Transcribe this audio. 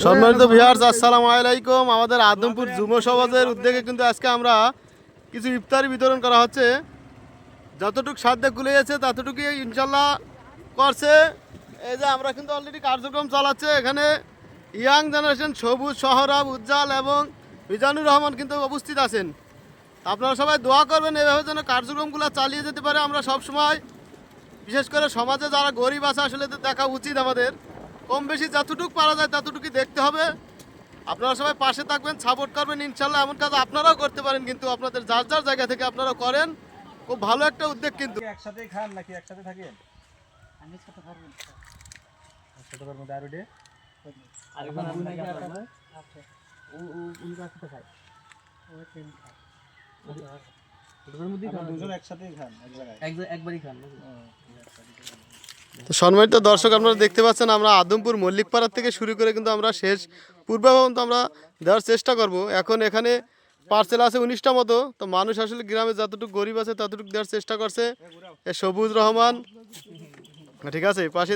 সম্মানিত ভিউয়ার্স, আসসালামু আলাইকুম। আমাদের আদমপুর যুব সমাজের উদ্যোগে কিন্তু আজকে আমরা কিছু ইফতারি বিতরণ করা হচ্ছে। যতটুকু সাধ্যে কুলিয়েছে ততটুকুই ইনশাল্লাহ করছে। এই যে আমরা কিন্তু অলরেডি কার্যক্রম চালাচ্ছে। এখানে ইয়াং জেনারেশন সবুজ, সোহরাব, উজ্জ্বল এবং মিজানুর রহমান কিন্তু উপস্থিত আছেন। আপনারা সবাই দোয়া করবেন এভাবে যেন কার্যক্রমগুলো চালিয়ে যেতে পারে। আমরা সবসময় বিশেষ করে সমাজে যারা গরিব আছে আসলে তো দেখা উচিত আমাদের, কম বেশি যতটুকু পারা যায় ততটুকু দেখতে হবে। আপনারা সবাই পাশে থাকবেন, সাপোর্ট করবেন ইনশাল্লাহ। এমন কাজ আপনারাও করতে পারেন, কিন্তু আপনাদের যার যার জায়গা থেকে আপনারা করেন। খুব ভালো একটা উদ্যোগ কিন্তু। একসাথে খান নাকি একসাথে থাকেন? আমি সাথে পারবো না। একসাথে করবো দারুডে আর এখন আমি নাকি আপনারা আছে উনি কাছে খায় ও ট্রেন খায় দুটোর মধ্যে খান, দুজন একসাথেই খান এক জায়গায় একবারই খান। তো সম্মানিত দর্শক, আপনারা দেখতে পাচ্ছেন আমরা আদমপুর মল্লিকপাড়ার থেকে শুরু করে কিন্তু আমরা শেষ পূর্ব পর্যন্ত আমরা দেওয়ার চেষ্টা করব। এখন এখানে পার্সেল আছে 19টা মতো। তো মানুষ আসলে গ্রামে যতটুকু গরিব আছে ততটুকু দেওয়ার চেষ্টা করছে। এ সবুজ রহমান, ঠিক আছে পাশে।